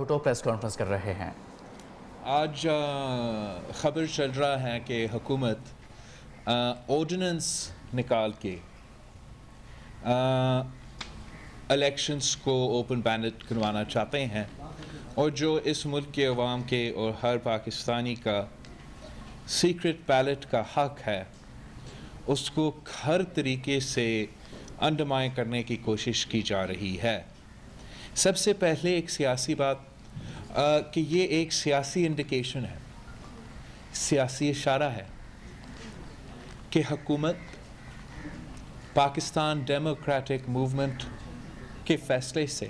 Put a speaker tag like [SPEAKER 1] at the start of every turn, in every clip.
[SPEAKER 1] Bhutto press conference کر رہے ہیں۔
[SPEAKER 2] آج خبر چل رہا ہے کہ حکومت آرڈیننس نکال کے الیکشنز کو اوپن بیلٹ کروانا چاہتے ہیں، اور جو اس ملک کے عوام کے اور ہر پاکستانی کا سیکرٹ بیلٹ کا حق ہے اس کو ہر طریقے سے انڈرمائن کرنے کی کوشش کی جا رہی ہے۔ سب سے پہلے ایک سیاسی بات کہ یہ ایک سیاسی انڈیکیشن ہے، سیاسی اشارہ ہے کہ حکومت پاکستان ڈیموکریٹک موومنٹ کے فیصلے سے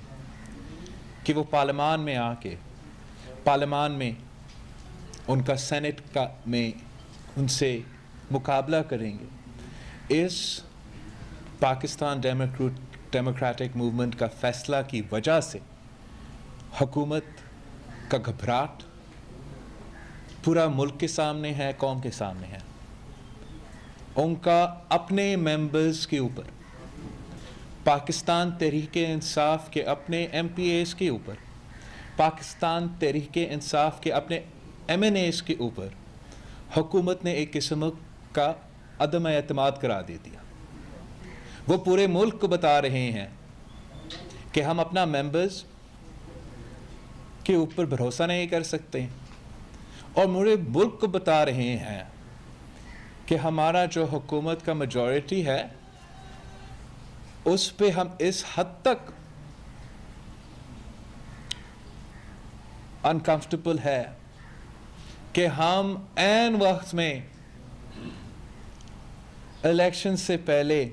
[SPEAKER 2] کہ وہ پارلیمان میں آ کے پارلیمان میں ان کا سینٹ میں ان سے مقابلہ کریں گے، اس پاکستان ڈیموکریٹک موومنٹ کا فیصلہ کی وجہ سے حکومت کا گھبراہٹ پورا ملک کے سامنے ہے، قوم کے سامنے ہے۔ ان کا اپنے ممبرز کے اوپر، پاکستان تحریک انصاف کے اپنے ایم پی ایز کے اوپر، پاکستان تحریک انصاف کے اپنے ایم این ایز کے اوپر حکومت نے ایک قسم کا عدم اعتماد کرا دے دیا۔ وہ پورے ملک کو بتا رہے ہیں کہ ہم اپنا ممبرز کے اوپر بھروسہ نہیں کر سکتے، اور پورے ملک کو بتا رہے ہیں کہ ہمارا جو حکومت کا میجورٹی ہے اس پہ ہم اس حد تک انکمفرٹیبل ہے کہ ہم عین وقت میں الیکشن سے پہلے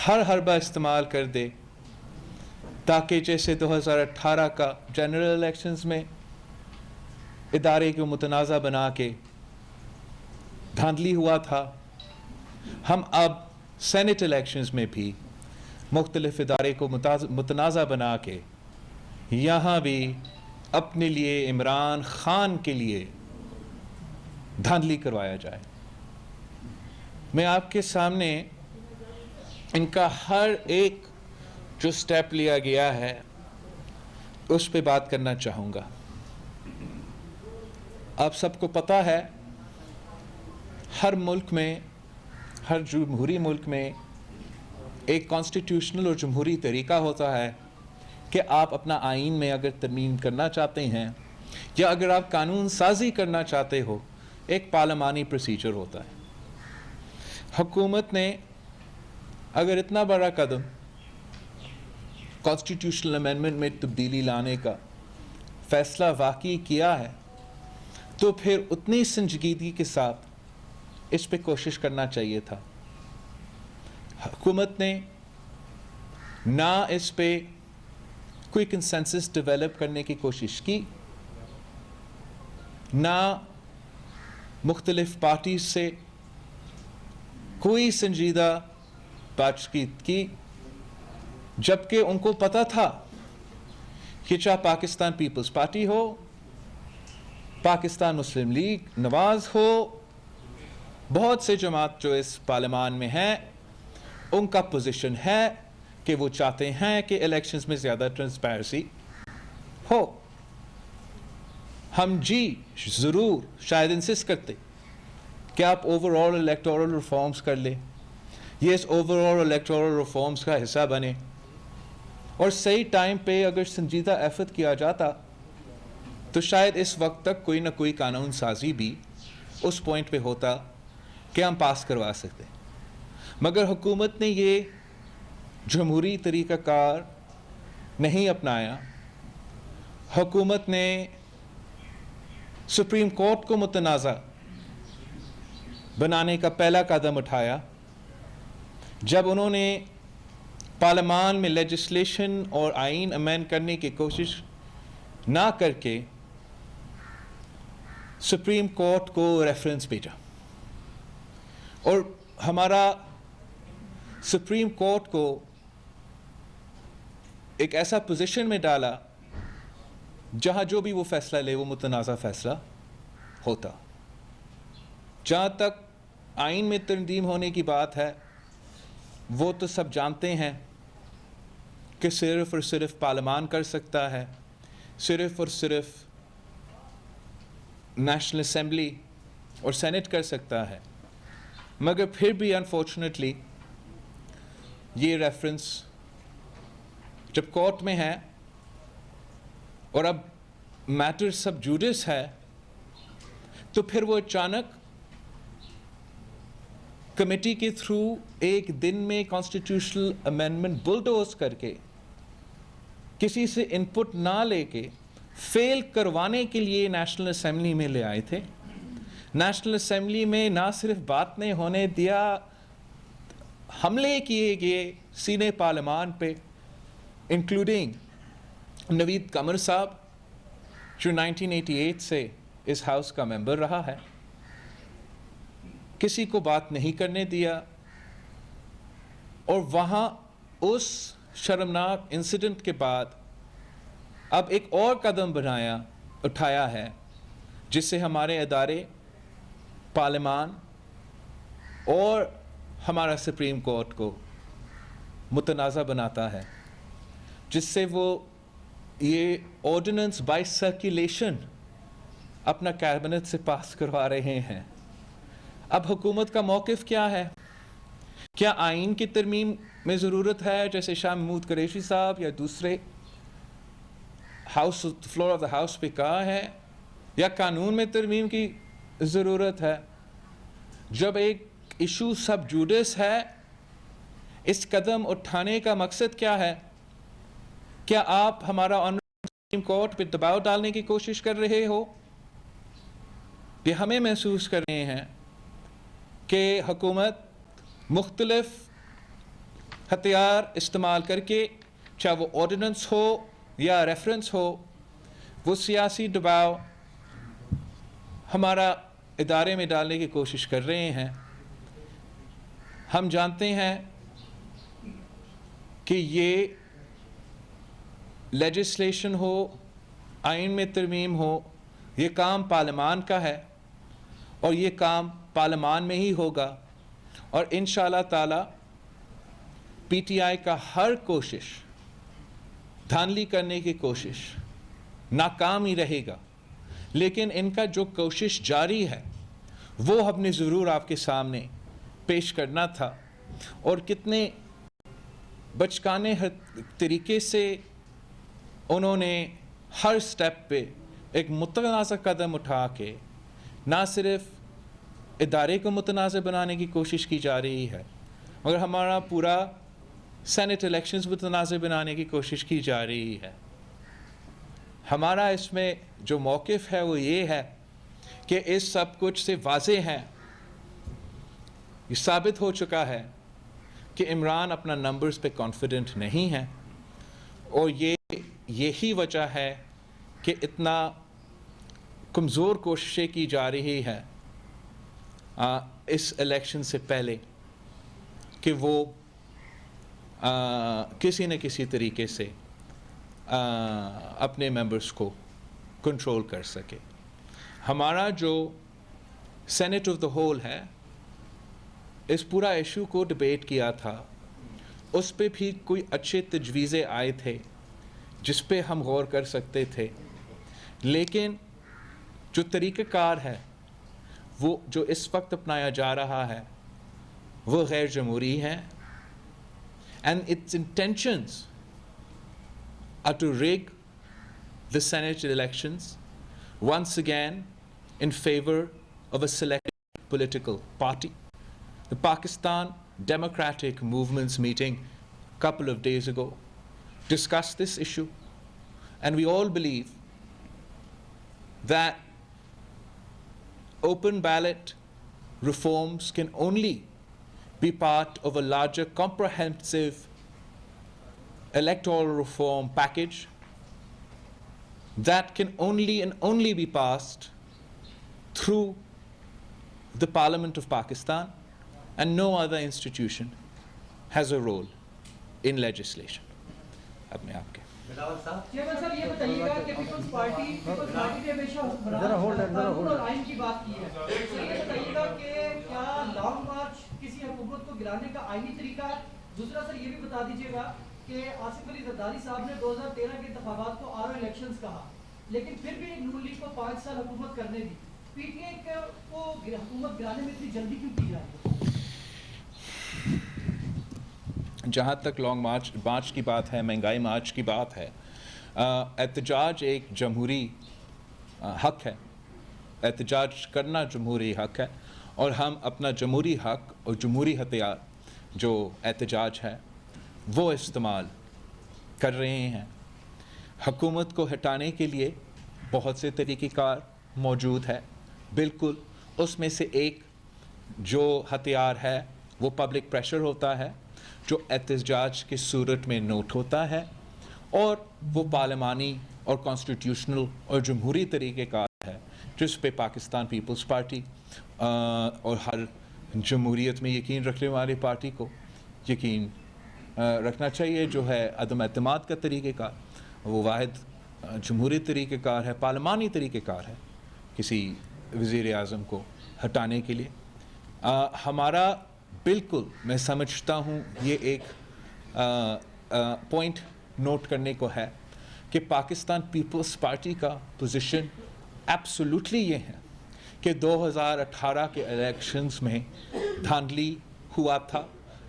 [SPEAKER 2] ہر حربہ استعمال کر دے تاکہ جیسے 2018 کا جنرل الیکشنز میں ادارے کو متنازع بنا کے دھاندلی ہوا تھا، ہم اب سینٹ الیکشنز میں بھی مختلف ادارے کو متنازع بنا کے یہاں بھی اپنے لیے عمران خان کے لیے دھاندلی کروایا جائے۔ میں آپ کے سامنے ان کا ہر ایک جو سٹیپ لیا گیا ہے اس پہ بات کرنا چاہوں گا۔ آپ سب کو پتہ ہے ہر ملک میں، ہر جمہوری ملک میں ایک کانسٹیٹیوشنل اور جمہوری طریقہ ہوتا ہے کہ آپ اپنا آئین میں اگر ترمیم کرنا چاہتے ہیں یا اگر آپ قانون سازی کرنا چاہتے ہو، ایک پارلیمانی پروسیجر ہوتا ہے۔ حکومت نے اگر اتنا بڑا قدم کانسٹیٹیوشنل امینڈمنٹ میں تبدیلی لانے کا فیصلہ واقعی کیا ہے تو پھر اتنی سنجیدگی کے ساتھ اس پہ کوشش کرنا چاہیے تھا۔ حکومت نے نہ اس پہ کوئی کنسنسس ڈیولپ کرنے کی کوشش کی، نہ مختلف پارٹیز سے کوئی سنجیدہ بات چیت کی، جبکہ ان کو پتہ تھا کہ چاہے پاکستان پیپلز پارٹی ہو، پاکستان مسلم لیگ نواز ہو، بہت سے جماعت جو اس پارلیمان میں ہیں، ان کا پوزیشن ہے کہ وہ چاہتے ہیں کہ الیکشنز میں زیادہ ٹرانسپیرنسی ہو۔ ہم ضرور شاید انسسٹ کرتے کہ آپ اوور آل الیکٹورل ریفارمز کر لیں، یہ اس اوور آل الیکٹورل ریفارمز کا حصہ بنے، اور صحیح ٹائم پہ اگر سنجیدہ ایفرٹ کیا جاتا تو شاید اس وقت تک کوئی نہ کوئی قانون سازی بھی اس پوائنٹ پہ ہوتا کہ ہم پاس کروا سکتے۔ مگر حکومت نے یہ جمہوری طریقہ کار نہیں اپنایا۔ حکومت نے سپریم کورٹ کو متنازع بنانے کا پہلا قدم اٹھایا جب انہوں نے پارلیمان میں لیجسلیشن اور آئین امینڈ کرنے کی کوشش نہ کر کے سپریم کورٹ کو ریفرنس بھیجا، اور ہمارا سپریم کورٹ کو ایک ایسا پوزیشن میں ڈالا جہاں جو بھی وہ فیصلہ لے وہ متنازع فیصلہ ہوتا۔ جہاں تک آئین میں ترمیم ہونے کی بات ہے، وہ تو سب جانتے ہیں کہ صرف اور صرف پارلیمان کر سکتا ہے، صرف اور صرف نیشنل اسمبلی اور سینٹ کر سکتا ہے، مگر پھر بھی انفارچونیٹلی یہ ریفرنس جب کورٹ میں ہے اور اب میٹر سب جوڈس ہے تو پھر وہ اچانک کمیٹی کے تھرو ایک دن میں کانسٹیٹیوشنل امینڈمنٹ بلڈوز کر کے کسی سے ان پٹ نہ لے کے فیل کروانے کے لیے نیشنل اسمبلی میں لے آئے تھے. نیشنل اسمبلی میں نہ صرف بات نہیں ہونے دیا، حملے کیے گئے سینے پارلیمان پہ، انکلوڈنگ نوید قمر صاحب جو 1988 سے اس ہاؤس کا ممبر رہا ہے. کسی کو بات نہیں کرنے دیا، اور وہاں اس شرمناک انسیڈنٹ کے بعد اب ایک اور قدم اٹھایا ہے جس سے ہمارے ادارے، پارلیمان اور ہمارا سپریم کورٹ کو متنازع بناتا ہے، جس سے وہ یہ آرڈیننس بائی سرکولیشن اپنا کیبنٹ سے پاس کروا رہے ہیں. اب حکومت کا موقف کیا ہے؟ کیا آئین کی ترمیم میں ضرورت ہے جیسے شاہ محمود قریشی صاحب یا دوسرے فلور آف دا ہاؤس پہ کہا ہے، یا قانون میں ترمیم کی ضرورت ہے؟ جب ایک ایشو سب جوڈس ہے، اس قدم اٹھانے کا مقصد کیا ہے؟ کیا آپ ہمارا آنریبل سپریم کورٹ پہ دباؤ ڈالنے کی کوشش کر رہے ہو؟ یہ ہمیں محسوس کر رہے ہیں کہ حکومت مختلف ہتھیار استعمال کر کے، چاہے وہ آرڈیننس ہو یا ریفرنس ہو، وہ سیاسی دباؤ ہمارا ادارے میں ڈالنے کی کوشش کر رہے ہیں. ہم جانتے ہیں کہ یہ لیجسلیشن ہو، آئین میں ترمیم ہو، یہ کام پارلیمان کا ہے اور یہ کام پارلیمان میں ہی ہوگا، اور انشاءاللہ تعالی پی ٹی آئی کا ہر کوشش دھاندلی کرنے کی کوشش ناکام ہی رہے گا. لیکن ان کا جو کوشش جاری ہے وہ ہم نے ضرور آپ کے سامنے پیش کرنا تھا، اور کتنے بچکانے طریقے سے انہوں نے ہر سٹیپ پہ ایک متنازع قدم اٹھا کے نہ صرف ادارے کو متنازع بنانے کی کوشش کی جا رہی ہے، مگر ہمارا پورا سینٹ الیکشنز متنازع بنانے کی کوشش کی جا رہی ہے. ہمارا اس میں جو موقف ہے وہ یہ ہے کہ اس سب کچھ سے واضح ہے، یہ ثابت ہو چکا ہے کہ عمران اپنا نمبرز پہ کانفیڈنٹ نہیں ہے، اور یہی وجہ ہے کہ اتنا کمزور کوششیں کی جا رہی ہے اس الیکشن سے پہلے کہ وہ کسی نہ کسی طریقے سے اپنے ممبرز کو کنٹرول کر سکے. ہمارا جو سینٹ آف دا ہول ہے، اس پورا ایشو کو ڈبیٹ کیا تھا، اس پہ بھی کوئی اچھے تجویزیں آئے تھے جس پہ ہم غور کر سکتے تھے، لیکن جو طریقہ کار ہے وہ جو اس وقت اپنایا جا رہا ہے وہ غیر جمہوری ہے، and its intentions are to rig the Senate elections once again in favor of a selected political party. The Pakistan Democratic Movement's meeting a couple of days ago discussed this issue, and we all believe that open ballot reforms can only be part of a larger comprehensive electoral reform package that can only be passed through the Parliament of Pakistan, and no other institution has a role in legislation. اب میں آپ کے
[SPEAKER 1] chairman صاحب یہ بتائیے گا کہ Peoples party نے ہمیشہ حکمران قانون اور آئین کی بات کی ہے، تو یہ بتائیے گا کہ کیا لانگ مارچ کسی حکومت کو گرانے کا آئینی طریقہ ہے؟ دوسرا سر یہ بھی بتا دیجیے گا کہ آصف علی زرداری صاحب نے 2013 کے انتخابات کو آر او الیکشنز کہا, لیکن پھر بھی نون لیگ کو 5 سال حکومت کرنے دی. پی ٹی آئی کو حکومت گرانے میں اتنی جلدی کیوں کی جائے؟
[SPEAKER 2] جہاں تک لانگ مارچ کی بات ہے, مہنگائی مارچ کی بات ہے, احتجاج ایک جمہوری حق ہے, احتجاج کرنا جمہوری حق ہے, اور ہم اپنا جمہوری حق اور جمہوری ہتھیار جو احتجاج ہے وہ استعمال کر رہے ہیں. حکومت کو ہٹانے کے لیے بہت سے طریقہ کار موجود ہے, بالکل اس میں سے ایک جو ہتھیار ہے وہ پبلک پریشر ہوتا ہے, جو احتجاج کی صورت میں نوٹ ہوتا ہے, اور وہ پارلیمانی اور کانسٹیٹیوشنل اور جمہوری طریقہ کار ہے جس پہ پاکستان پیپلز پارٹی اور ہر جمہوریت میں یقین رکھنے والی پارٹی کو یقین رکھنا چاہیے, جو ہے عدم اعتماد کا طریقہ کار. وہ واحد جمہوری طریقہ کار ہے, پارلیمانی طریقہ کار ہے کسی وزیر اعظم کو ہٹانے کے لیے. ہمارا بالکل, میں سمجھتا ہوں یہ ایک پوائنٹ نوٹ کرنے کو ہے کہ پاکستان پیپلز پارٹی کا پوزیشن ایبسولوٹلی یہ ہے کہ 2018 کے الیکشنز میں دھاندلی ہوا تھا,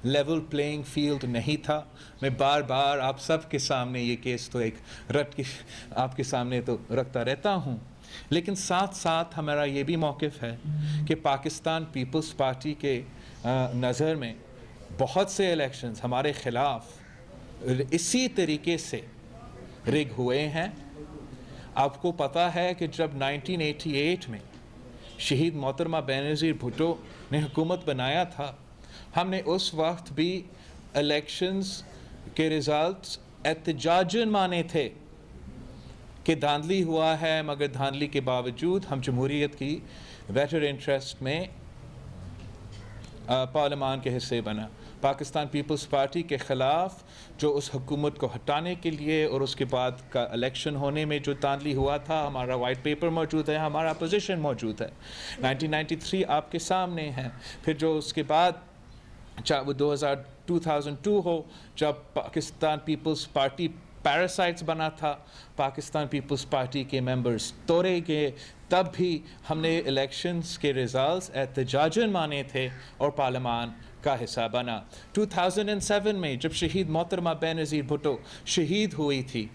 [SPEAKER 2] لیول پلینگ فیلڈ نہیں تھا. میں بار بار آپ سب کے سامنے یہ کیس تو ایک رٹ کے آپ کے سامنے تو رکھتا رہتا ہوں, لیکن ساتھ ساتھ ہمارا یہ بھی موقف ہے کہ پاکستان پیپلز پارٹی کے نظر میں بہت سے الیکشنز ہمارے خلاف اسی طریقے سے رگ ہوئے ہیں. آپ کو پتہ ہے کہ جب 1988 میں شہید محترمہ بینظیر بھٹو نے حکومت بنایا تھا, ہم نے اس وقت بھی الیکشنز کے رزلٹس احتجاجاً مانے تھے کہ دھاندلی ہوا ہے, مگر دھاندلی کے باوجود ہم جمہوریت کی بیٹر انٹرسٹ میں پارلیمان کے حصے بنا. پاکستان پیپلز پارٹی کے خلاف جو اس حکومت کو ہٹانے کے لیے اور اس کے بعد کا الیکشن ہونے میں جو دھاندلی ہوا تھا, ہمارا وائٹ پیپر موجود ہے, ہمارا پوزیشن موجود ہے. 1993 آپ کے سامنے ہے. پھر جو اس کے بعد چاہے وہ 2002 ہو جب پاکستان پیپلز پارٹی پیراسائٹس بنا تھا, پاکستان پیپلز پارٹی کے ممبرز توڑے گئے, تب بھی ہم نے الیکشنز کے ریزلٹس احتجاجاً مانے تھے اور پارلیمان کا حصہ بنا. 2007 میں جب شہید محترمہ بینظیر بھٹو شہید ہوئی تھی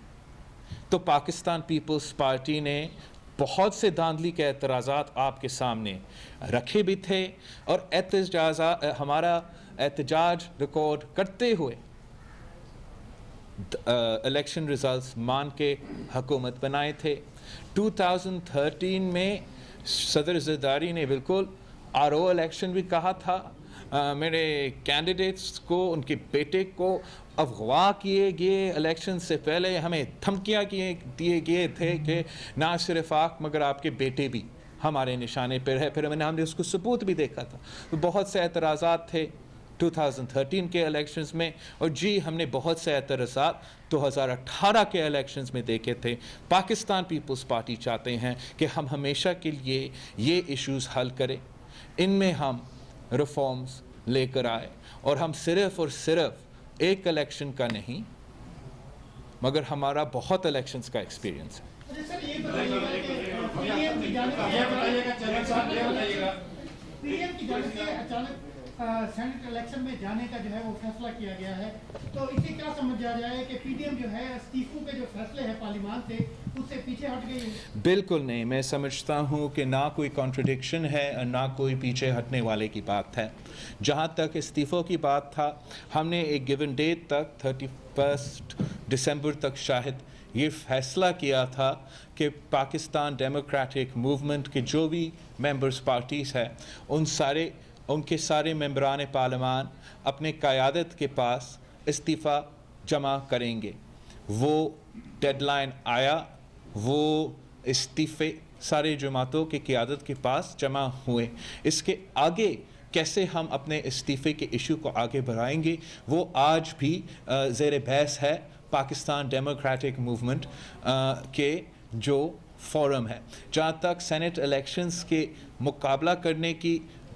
[SPEAKER 2] تو پاکستان پیپلز پارٹی نے بہت سے دھاندلی کے اعتراضات آپ کے سامنے رکھے بھی تھے, اور ہمارا احتجاج ریکارڈ کرتے ہوئے الیکشن ریزلٹس مان کے حکومت بنائے تھے. 2013 میں صدر زرداری نے بالکل آر او الیکشن بھی کہا تھا. میرے کینڈیڈیٹس کو, ان کے بیٹے کو اغوا کیے گئے, الیکشن سے پہلے ہمیں دھمکیاں دیے گئے تھے کہ نہ صرف آپ مگر آپ کے بیٹے بھی ہمارے نشانے پر ہے. پھر ہم نے اس کو ثبوت بھی دیکھا تھا. تو بہت سے اعتراضات تھے 2013 کے الیکشنز میں, اور جی ہم نے بہت سے اعتراضات 2018 کے الیکشنز میں دیکھے تھے. پاکستان پیپلز پارٹی چاہتے ہیں کہ ہم ہمیشہ کے لیے یہ ایشوز حل کریں, ان میں ہم ریفارمز لے کر آئے, اور ہم صرف اور صرف ایک الیکشن کا نہیں مگر ہمارا بہت الیکشنز کا ایکسپیرینس ہے.
[SPEAKER 3] سینٹ الیکشن میں جانے کا جو ہے وہ فیصلہ کیا گیا ہے, تو اسے کیا سمجھ جا رہا ہے کہ پی ڈی ایم جو ہے استعفوں کے جو فیصلے ہیں پارلیمان سے اس سے پیچھے ہٹ گئی ہے؟
[SPEAKER 2] بالکل نہیں, میں سمجھتا ہوں کہ نہ کوئی کانٹرڈکشن ہے اور نہ کوئی پیچھے ہٹنے والے کی بات ہے. جہاں تک استعفوں کی بات تھا, ہم نے ایک گیون ڈیٹ تک 31 دسمبر تک شاید یہ فیصلہ کیا تھا کہ پاکستان ڈیموکریٹک موومنٹ کے جو بھی ممبرز پارٹیز ہیں ان کے سارے ممبران پارلیمان اپنے قیادت کے پاس استعفیٰ جمع کریں گے. وہ ڈیڈ لائن آیا, وہ استعفے سارے جماعتوں کی قیادت کے پاس جمع ہوئے. اس کے آگے کیسے ہم اپنے استعفے کے ایشو کو آگے بڑھائیں گے وہ آج بھی زیر بحث ہے پاکستان ڈیموکریٹک موومنٹ کے جو فورم ہے. جہاں تک سینٹ الیکشنز کے مقابلہ کرنے کی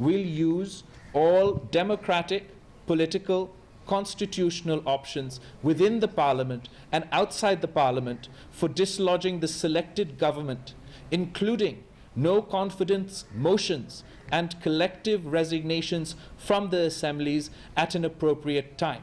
[SPEAKER 2] will use all democratic, political, constitutional options within the parliament and outside the parliament for dislodging the selected government, including no confidence motions and collective resignations from the assemblies at an appropriate time.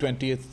[SPEAKER 2] 20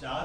[SPEAKER 4] 4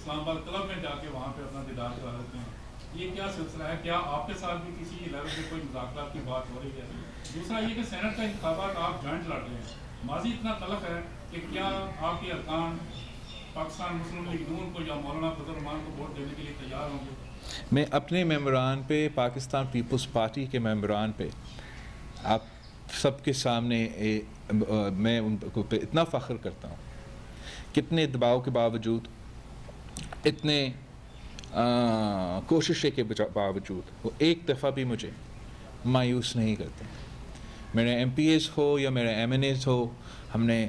[SPEAKER 5] اسلام آباد club میں جا کے وہاں پہ اپنا دیدار کرا لیتے ہیں. یہ کیا سلسلہ ہے؟ کیا آپ کے ساتھ بھی کسی لیول پہ کوئی مذاکرات کی بات ہو رہی ہے؟ دوسرا یہ کہ سینٹ کا انتخابات آپ جوائنٹ لڑ رہے ہیں, ماضی اتنا تلخ ہے کہ کیا آپ کے ارکان پاکستان مسلم لیگ نون کو یا مولانا فضل الرحمان کو ووٹ دینے کے لیے تیار ہوں گے؟
[SPEAKER 2] میں اپنے ممبران پہ, پاکستان پیپلز پارٹی کے ممبران پہ آپ سب کے سامنے میں ان کو پہ اتنا فخر کرتا ہوں. کتنے دباؤ کے باوجود, اتنے کوششیں کے باوجود وہ ایک دفعہ بھی مجھے مایوس نہیں کرتے. میرے ایم پی ایز ہو یا میرے ایم این ایز ہو, ہم نے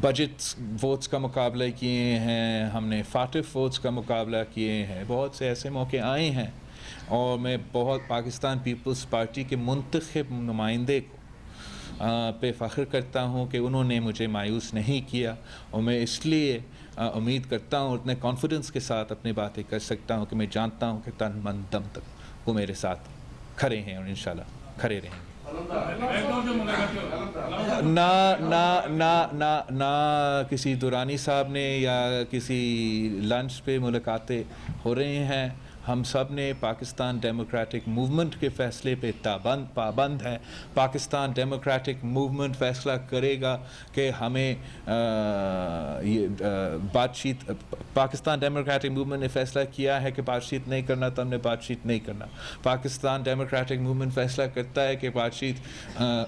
[SPEAKER 2] بجٹ ووٹس کا مقابلہ کیے ہیں, ہم نے فاتف ووٹس کا مقابلہ کیے ہیں, بہت سے ایسے موقع آئے ہیں, اور میں بہت پاکستان پیپلز پارٹی کے منتخب نمائندے کو پہ فخر کرتا ہوں کہ انہوں نے مجھے مایوس نہیں کیا, اور میں اس لیے امید کرتا ہوں, اتنے کانفیڈنس کے ساتھ اپنی باتیں کر سکتا ہوں کہ میں جانتا ہوں کہ تن من دم تک وہ میرے ساتھ کھڑے ہیں اور انشاءاللہ کھڑے رہیں گے. نہ کسی دورانی صاحب نے یا کسی لنچ پہ ملاقاتیں ہو رہے ہیں. ہم سب نے پاکستان ڈیموکریٹک موومنٹ کے فیصلے پہ پابند ہے. پاکستان ڈیموکریٹک موومنٹ فیصلہ کرے گا کہ ہمیں یہ بات چیت, پاکستان ڈیموکریٹک موومنٹ نے فیصلہ کیا ہے کہ بات چیت نہیں کرنا تو ہم نے بات چیت نہیں کرنا. پاکستان ڈیموکریٹک موومنٹ فیصلہ کرتا ہے کہ بات چیت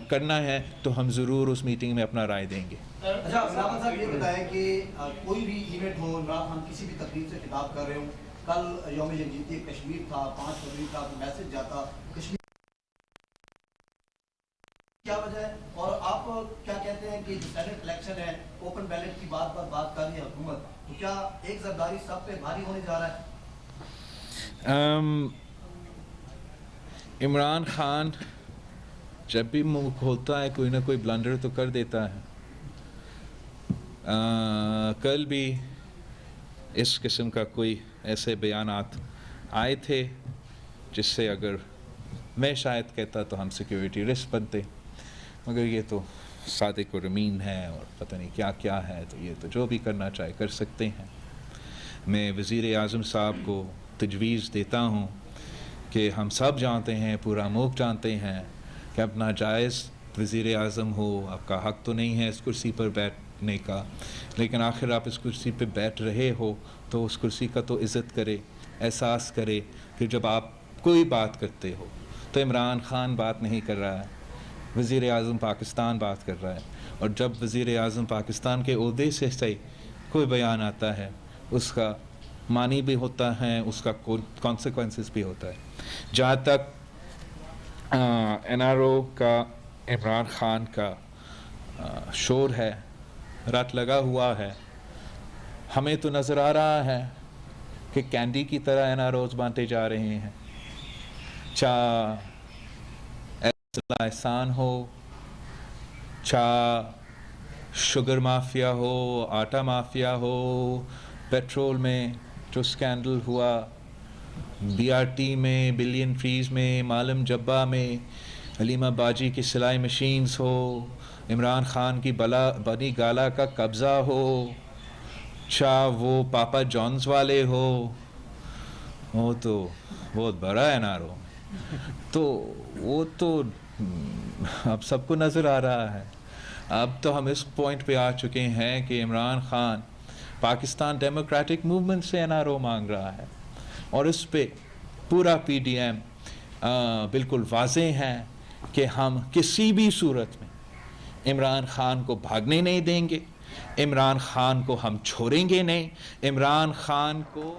[SPEAKER 2] کرنا ہے تو ہم ضرور اس میٹنگ میں اپنا رائے دیں گے.
[SPEAKER 6] اچھا عمران خان صاحب یہ بتائیں کہ کوئی بھی ایونٹ ہو, عمران خان کسی بھی تقریب سے خطاب کر رہے ہوں, کل یوم یکجہتی کشمیر تھا, 5 فروری کا میسج جاتا کشمیر, کیا وجہ ہے؟ اور آپ کیا کہتے ہیں کہ جو سینٹ الیکشن ہے, اوپن بیلٹ کی بات پر بات کر رہی ہے حکومت, تو کیا ایک زرداری سب پہ بھاری ہونے جا رہا ہے؟
[SPEAKER 2] عمران خان جب بھی منہ کھولتا ہے کوئی نہ کوئی بلنڈر تو کر دیتا ہے. کل بھی اس قسم کا کوئی ایسے بیانات آئے تھے جس سے اگر میں شاید کہتا تو ہم سیکیورٹی رسک بنتے, مگر یہ تو صادق و رمین ہے اور پتہ نہیں کیا کیا ہے, تو یہ تو جو بھی کرنا چاہے کر سکتے ہیں. میں وزیر اعظم صاحب کو تجویز دیتا ہوں کہ ہم سب جانتے ہیں, پورا ملک جانتے ہیں کہ اپنا جائز وزیر اعظم ہو, آپ کا حق تو نہیں ہے اس کرسی پر بیٹھنے کا, لیکن آخر آپ اس کرسی پہ بیٹھ رہے ہو تو اس کرسی کا تو عزت کرے, احساس کرے کہ جب آپ کوئی بات کرتے ہو تو عمران خان بات نہیں کر رہا ہے, وزیر اعظم پاکستان بات کر رہا ہے, اور جب وزیر اعظم پاکستان کے عہدے سے کوئی بیان آتا ہے اس کا معنی بھی ہوتا ہے, اس کا کانسیکوینسز بھی ہوتا ہے. جہاں تک این آر او کا عمران خان کا شور ہے, رٹ لگا ہوا ہے, ہمیں تو نظر آ رہا ہے کہ کینڈی کی طرح این آر اوز بانٹے جا رہے ہیں, چاہے احسان ہو, چاہے شوگر مافیا ہو, آٹا مافیا ہو, پیٹرول میں جو سکینڈل ہوا, بی آر ٹی میں, بلین فریز میں, معلم جبہ میں, حلیمہ باجی کی سلائی مشینز ہو, عمران خان کی بنی گالا کا قبضہ ہو, چاہے وہ پاپا جونز والے ہو, وہ تو بہت بڑا ہے نارو, تو وہ تو اب سب کو نظر آ رہا ہے. اب تو ہم اس پوائنٹ پہ آ چکے ہیں کہ عمران خان پاکستان ڈیموکریٹک موومنٹ سے این آر او مانگ رہا ہے, اور اس پہ پورا پی ڈی ایم بالکل واضح ہے کہ ہم کسی بھی صورت میں عمران خان کو بھاگنے نہیں دیں گے, عمران خان کو ہم چھوڑیں گے نہیں, عمران خان کو